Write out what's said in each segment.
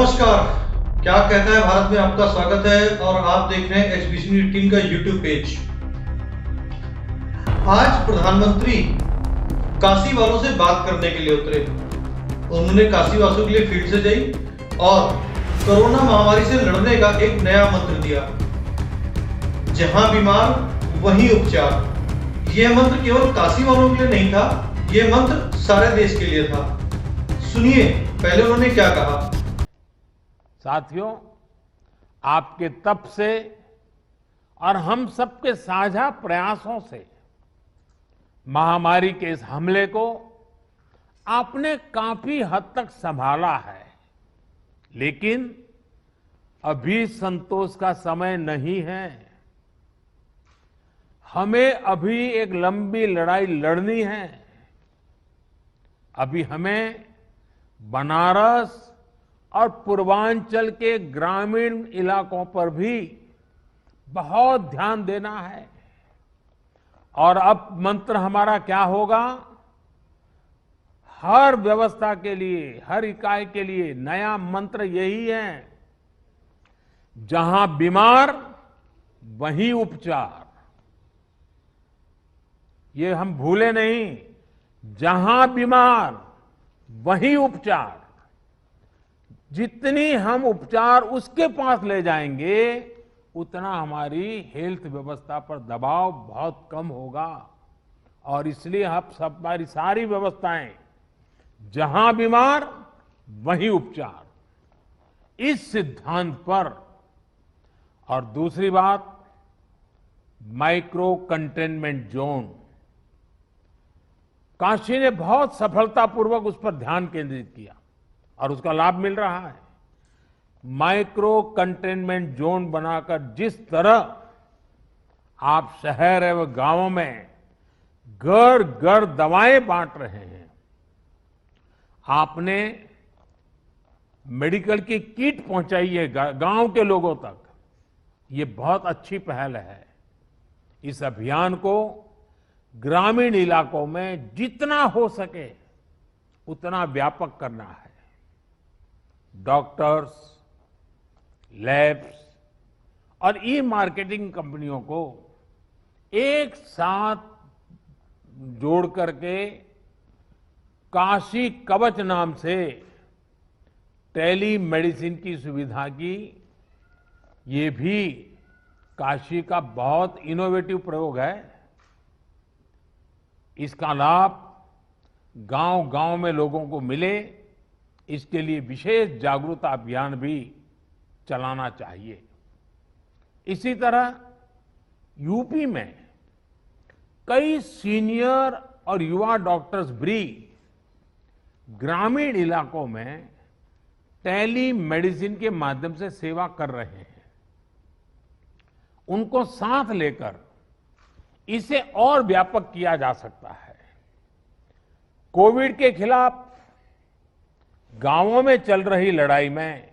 नमस्कार। क्या कहता है भारत में आपका स्वागत है और आप देख रहे हैं एचबीसी न्यूज 18 का यूट्यूब पेज। आज प्रधानमंत्री काशी वालों से बात करने के लिए उतरे। उन्होंने काशी वासियों के लिए फील्ड से गई और कोरोना महामारी से लड़ने का एक नया मंत्र दिया, जहां बीमार वहीं उपचार। यह मंत्र केवल काशी वालों के लिए नहीं था, यह मंत्र सारे देश के लिए था। सुनिए पहले उन्होंने क्या कहा। साथियों, आपके तप से और हम सबके साझा प्रयासों से महामारी के इस हमले को आपने काफी हद तक संभाला है, लेकिन अभी संतोष का समय नहीं है। हमें अभी एक लंबी लड़ाई लड़नी है। अभी हमें बनारस और पूर्वांचल के ग्रामीण इलाकों पर भी बहुत ध्यान देना है। और अब मंत्र हमारा क्या होगा? हर व्यवस्था के लिए, हर इकाई के लिए नया मंत्र यही है, जहां बीमार वहीं उपचार। ये हम भूले नहीं, जहां बीमार वहीं उपचार। जितनी हम उपचार उसके पास ले जाएंगे, उतना हमारी हेल्थ व्यवस्था पर दबाव बहुत कम होगा। और इसलिए अब हमारी सारी व्यवस्थाएं, जहां बीमार वहीं उपचार, इस सिद्धांत पर। और दूसरी बात, माइक्रो कंटेनमेंट जोन। काशी ने बहुत सफलतापूर्वक उस पर ध्यान केंद्रित किया और उसका लाभ मिल रहा है। माइक्रो कंटेनमेंट जोन बनाकर जिस तरह आप शहर एवं गांवों में घर घर दवाएं बांट रहे हैं, आपने मेडिकल की किट पहुंचाई है गांव के लोगों तक, ये बहुत अच्छी पहल है। इस अभियान को ग्रामीण इलाकों में जितना हो सके उतना व्यापक करना है। डॉक्टर्स, लैब्स और ई मार्केटिंग कंपनियों को एक साथ जोड़ करके काशी कवच नाम से टेली मेडिसिन की सुविधा की, ये भी काशी का बहुत इनोवेटिव प्रयोग है। इसका लाभ गांव-गांव में लोगों को मिले, इसके लिए विशेष जागरूकता अभियान भी चलाना चाहिए। इसी तरह यूपी में कई सीनियर और युवा डॉक्टर्स भी ग्रामीण इलाकों में टेली मेडिसिन के माध्यम से सेवा कर रहे हैं। उनको साथ लेकर इसे और व्यापक किया जा सकता है। कोविड के खिलाफ गांवों में चल रही लड़ाई में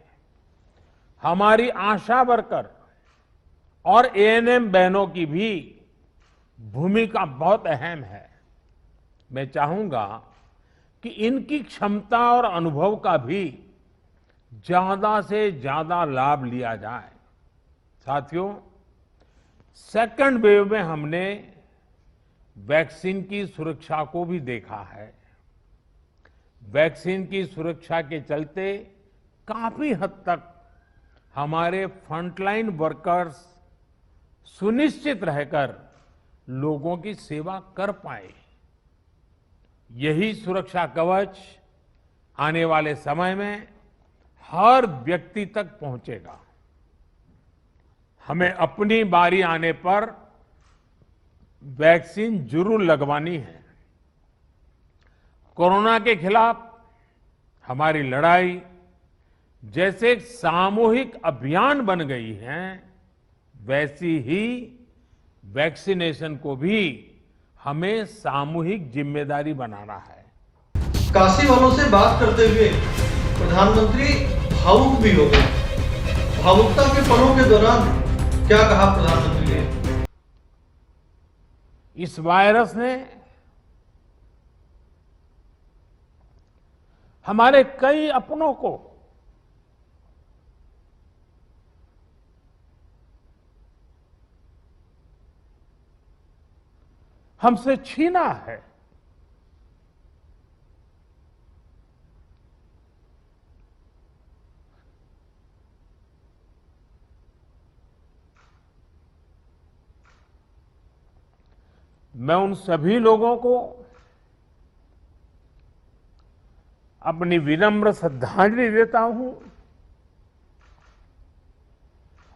हमारी आशा वर्कर और एएनएम बहनों की भी भूमिका बहुत अहम है। मैं चाहूंगा कि इनकी क्षमता और अनुभव का भी ज्यादा से ज्यादा लाभ लिया जाए। साथियों, सेकंड वेव में हमने वैक्सीन की सुरक्षा को भी देखा है। वैक्सीन की सुरक्षा के चलते काफी हद तक हमारे फ्रंटलाइन वर्कर्स सुनिश्चित रहकर लोगों की सेवा कर पाए। यही सुरक्षा कवच आने वाले समय में हर व्यक्ति तक पहुंचेगा। हमें अपनी बारी आने पर वैक्सीन जरूर लगवानी है। कोरोना के खिलाफ हमारी लड़ाई जैसे एक सामूहिक अभियान बन गई है, वैसी ही वैक्सीनेशन को भी हमें सामूहिक जिम्मेदारी बनाना है। काशी वालों से बात करते हुए प्रधानमंत्री भावुक भी हो गए। भावुकता के पलों के दौरान क्या कहा प्रधानमंत्री ने? इस वायरस ने हमारे कई अपनों को हमसे छीना है। मैं उन सभी लोगों को अपनी विनम्र श्रद्धांजलि देता हूं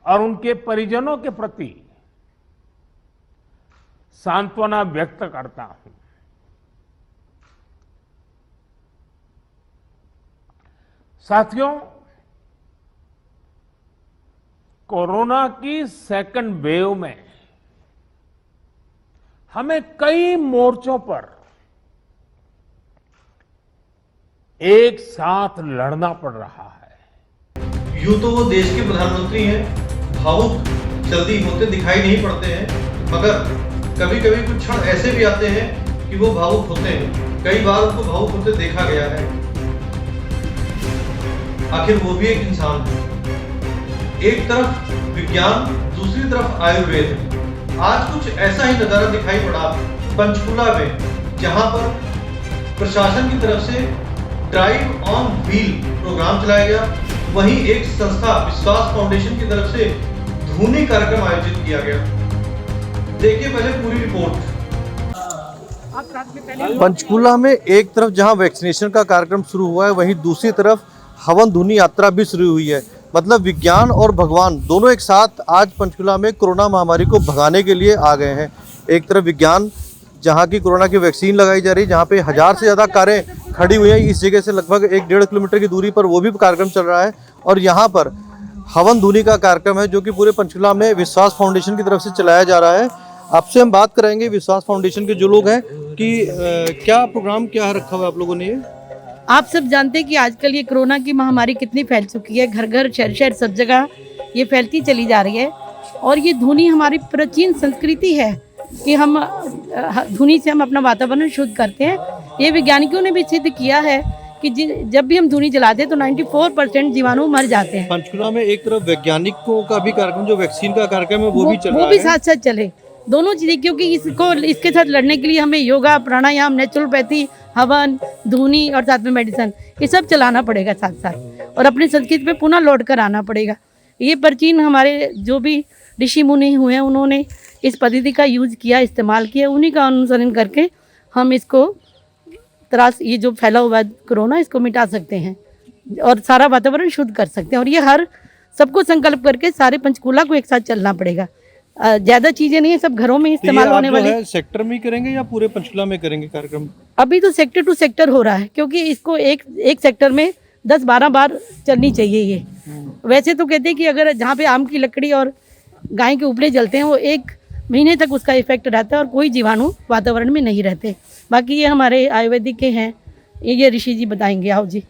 और उनके परिजनों के प्रति सांत्वना व्यक्त करता हूं। साथियों, कोरोना की सेकंड वेव में हमें कई मोर्चों पर एक साथ लड़ना पड़ रहा है। यूं तो वो देश के प्रधानमंत्री हैं, भावुक जल्दी होते दिखाई नहीं पड़ते हैं, मगर कभी कभी कुछ क्षण ऐसे भी आते हैं कि वो भावुक होते हैं। कई बार उनको भावुक होते देखा गया है। आखिर वो भी एक इंसान है। एक तरफ विज्ञान, दूसरी तरफ आयुर्वेद। आज कुछ ऐसा ही नजारा दिखाई पड़ा पंचकुला में, जहां पर प्रशासन की तरफ से ड्राइव ऑन व्हील प्रोग्राम चलाया गया। वहीं एक संस्था विश्वास फाउंडेशन की तरफ से धूनी कार्यक्रम आयोजित किया गया। देखिए पहले पूरी रिपोर्ट। पंचकुला में एक तरफ जहां वैक्सीनेशन का कार्यक्रम शुरू हुआ है, वहीं दूसरी तरफ हवन धूनी यात्रा भी शुरू हुई है। मतलब विज्ञान और भगवान दोनों एक साथ आज पंचकुला में कोरोना महामारी को भगाने के लिए आ गए हैं। एक तरफ विज्ञान, जहां की कोरोना की वैक्सीन लगाई जा रही है, जहां पे 1000 से ज़्यादा कारें खड़ी हुई हैं। इस जगह से लगभग 1-1.5 किलोमीटर की दूरी पर वो भी कार्यक्रम चल रहा है। और यहाँ पर हवन धूनी का कार्यक्रम है, जो कि पूरे पंचकुला में विश्वास फाउंडेशन की तरफ से चलाया जा रहा है। आपसे हम बात कराएंगे विश्वास फाउंडेशन के जो लोग हैं कि क्या प्रोग्राम क्या रखा हुआ है आप लोगों ने। आप सब जानते हैं कि आजकल ये कोरोना की महामारी कितनी फैल चुकी है। घर घर, शहर शहर, सब जगह ये फैलती चली जा रही है। और ये धुनी हमारी प्राचीन संस्कृति है कि हम धुनी से हम अपना वातावरण शुद्ध करते हैं। ये वैज्ञानिकों ने भी सिद्ध किया है कि जब भी हम धुनी जलाते हैं तो 94% जीवाणु मर जाते हैं। पंचकुला में एक तरफ वैज्ञानिकों का भी कार्यक्रम, जो वैक्सीन का कार्यक्रम है, वो भी चल रहा है। वो भी साथ साथ चले, दोनों चीज़ें, क्योंकि इसके साथ लड़ने के लिए हमें योगा, प्राणायाम, नेचुरोपैथी, हवन, धुनी और साथ में मेडिसिन, ये सब चलाना पड़ेगा साथ साथ। और अपनी संस्कृति पे पुनः लौट कर आना पड़ेगा। ये प्राचीन हमारे जो भी ऋषि मुनि हुए हैं, उन्होंने इस पद्धति का यूज किया, इस्तेमाल किया। उन्हीं का अनुसरण करके हम इसको ये जो फैला हुआ कोरोना, इसको मिटा सकते हैं और सारा वातावरण शुद्ध कर सकते हैं। और ये हर सबको संकल्प करके सारे पंचकूला को एक साथ चलना पड़ेगा। ज्यादा चीजें नहीं है, सब घरों में इस्तेमाल होने वाले। सेक्टर में करेंगे या पूरे पंचकुला में करेंगे कार्यक्रम? अभी तो सेक्टर टू सेक्टर हो रहा है, क्योंकि इसको एक सेक्टर में 10-12 बार चलनी चाहिए ये। वैसे तो कहते हैं कि अगर जहाँ पे आम की लकड़ी और गाय के उपले जलते हैं, वो 1 महीने तक उसका इफेक्ट रहता है और कोई जीवाणु वातावरण में नहीं रहते। बाकी ये हमारे आयुर्वेदिक के हैं, ये ऋषि जी बताएंगे। आओ जी,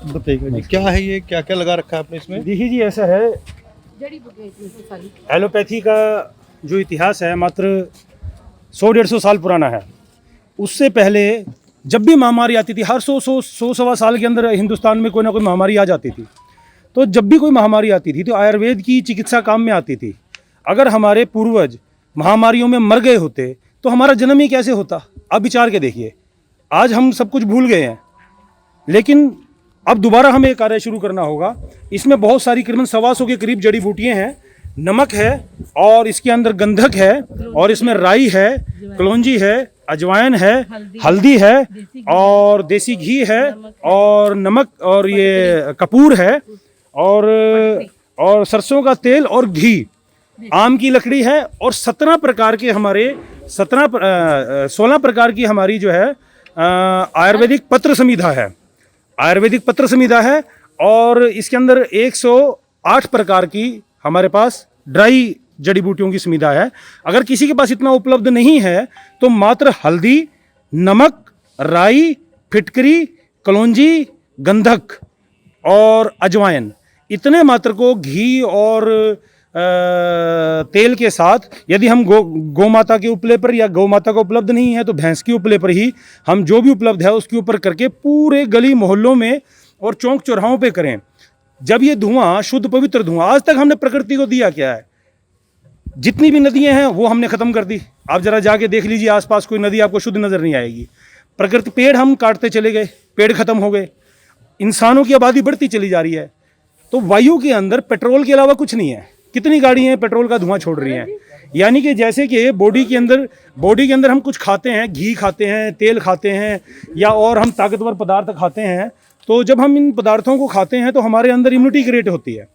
बताइए क्या है ये, क्या क्या लगा रखा है आपने इसमें? देखिए जी, ऐसा है, एलोपैथी का जो इतिहास है मात्र 100-150 साल पुराना है। उससे पहले जब भी महामारी आती थी, हर 100-125 साल के अंदर हिंदुस्तान में कोई ना कोई महामारी आ जाती थी। तो जब भी कोई महामारी आती थी तो आयुर्वेद की चिकित्सा काम में आती थी। अगर हमारे पूर्वज महामारियों में मर गए होते तो हमारा जन्म ही कैसे होता? अब विचार के देखिए, आज हम सब कुछ भूल गए हैं, लेकिन अब दोबारा हमें एक कार्य शुरू करना होगा। इसमें बहुत सारी करीबन 125 के करीब जड़ी बूटियाँ हैं। नमक है और इसके अंदर गंधक है और इसमें राई है, कलौंजी है, अजवाइन है, हल्दी है और देसी घी है और नमक और ये कपूर है और सरसों का तेल और घी, आम की लकड़ी है और 17 प्रकार के हमारे 16 प्रकार की हमारी जो है आयुर्वेदिक पत्र संहिता है। आयुर्वेदिक पत्र संहिता है और इसके अंदर 108 प्रकार की हमारे पास ड्राई जड़ी बूटियों की संहिता है। अगर किसी के पास इतना उपलब्ध नहीं है तो मात्र हल्दी, नमक, राई, फिटकरी, कलौंजी, गंधक और अजवाइन, इतने मात्र को घी और तेल के साथ, यदि हम गौ माता के उपले पर या गौ माता का उपलब्ध नहीं है तो भैंस के उपले पर ही हम जो भी उपलब्ध है उसके ऊपर करके पूरे गली मोहल्लों में और चौक चौराहों पे करें। जब ये धुआं, शुद्ध पवित्र धुआं, आज तक हमने प्रकृति को दिया क्या है? जितनी भी नदियां हैं वो हमने ख़त्म कर दी। आप ज़रा जाके देख लीजिए आसपास, कोई नदी आपको शुद्ध नज़र नहीं आएगी। प्रकृति, पेड़ हम काटते चले गए, पेड़ ख़त्म हो गए, इंसानों की आबादी बढ़ती चली जा रही है, तो वायु के अंदर पेट्रोल के अलावा कुछ नहीं है। कितनी गाड़ियाँ पेट्रोल का धुआं छोड़ रही हैं। यानी कि जैसे कि बॉडी के अंदर हम कुछ खाते हैं, घी खाते हैं, तेल खाते हैं, या और हम ताकतवर पदार्थ खाते हैं, तो जब हम इन पदार्थों को खाते हैं तो हमारे अंदर इम्यूनिटी क्रिएट होती है।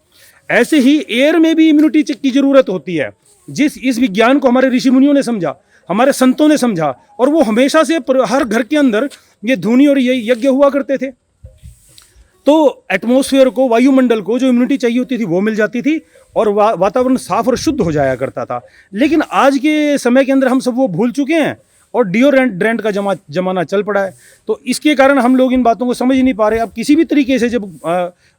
ऐसे ही एयर में भी इम्यूनिटी की ज़रूरत होती है। इस विज्ञान को हमारे ऋषि मुनियों ने समझा, हमारे संतों ने समझा, और वो हमेशा से हर घर के अंदर ये धुनी और ये यज्ञ हुआ करते थे। तो एटमॉस्फेयर को, वायुमंडल को जो इम्यूनिटी चाहिए होती थी वो मिल जाती थी, और वातावरण साफ और शुद्ध हो जाया करता था। लेकिन आज के समय के अंदर हम सब वो भूल चुके हैं और डिओड्रेंट का जमाना चल पड़ा है। तो इसके कारण हम लोग इन बातों को समझ ही नहीं पा रहे। अब किसी भी तरीके से जब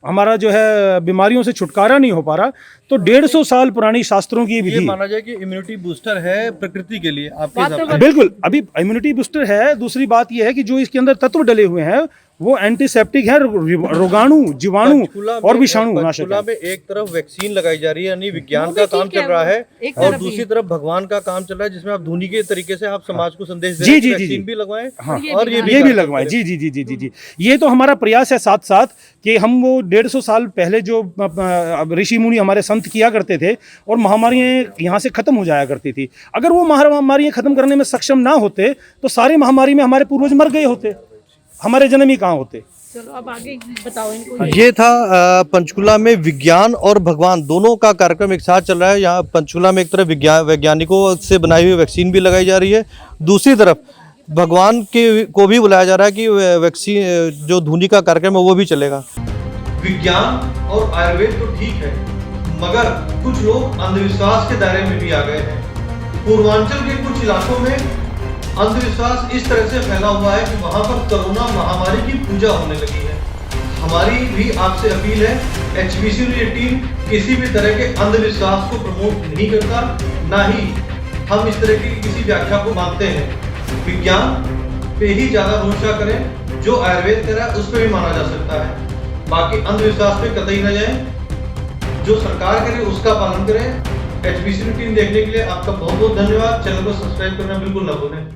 हमारा जो है बीमारियों से छुटकारा नहीं हो पा रहा, तो 150 साल पुरानी शास्त्रों की विधि, ये माना जाए कि इम्यूनिटी बूस्टर है प्रकृति के लिए आपके हिसाब से? बिल्कुल, अभी इम्यूनिटी बूस्टर है। दूसरी बात यह है कि जो इसके अंदर तत्व डले हुए हैं वो एंटीसेप्टिक है, रोगाणु, जीवाणु और विषाणु नाशक पंचकुला में एक तरफ वैक्सीन लगाई जा रही है, यानी विज्ञान का काम चल रहा है, और दूसरी तरफ भगवान का काम चल रहा है, जिसमें आप धुनी के तरीके से आप समाज को संदेश दे रहे हैं कि वैक्सीन भी लगवाएं, हाँ, और ये भी लगवाएं। जी जी जी जी जी जी, ये तो हमारा प्रयास है। साथ साथ कि हम वो 150 साल पहले जो ऋषि मुनि हमारे संत किया करते थे, और महामारियां यहाँ से खत्म हो जाया करती थी। अगर वो महामारियां खत्म करने में सक्षम ना होते तो सारे महामारी में हमारे पूर्वज मर गए होते, हमारे जन्म ही कहाँ होते। चलो अब आगे बताओ इनको। ये था पंचकुला में विज्ञान और भगवान दोनों का कार्यक्रम एक साथ चल रहा है। यहाँ पंचकुला में एक तरफ वैज्ञानिकों से बनाई हुई वैक्सीन भी लगाई जा रही है, दूसरी तरफ भगवान को भी बुलाया जा रहा है कि वैक्सीन जो धुनी का कार्यक्रम है वो भी चलेगा। विज्ञान और आयुर्वेद तो ठीक है, मगर कुछ लोग अंधविश्वास के दायरे में भी आ गए हैं। पूर्वांचल के कुछ इलाकों में अंधविश्वास इस तरह से फैला हुआ है कि वहां पर कोरोना महामारी की पूजा होने लगी है। हमारी भी आपसे अपील है, HBCU टीम किसी भी तरह के अंधविश्वास को प्रमोट नहीं करता, ना ही हम इस तरह की किसी व्याख्या को मानते हैं। विज्ञान पे ही ज्यादा भरोसा करें, जो आयुर्वेद कह रहा है उस पर भी माना जा सकता है। बाकी अंधविश्वास पे कतई न जाएं, जो सरकार करे उसका पालन करें। HBCU टीम देखने के लिए आपका बहुत बहुत धन्यवाद। चैनल को सब्सक्राइब करना बिल्कुल न भूलें।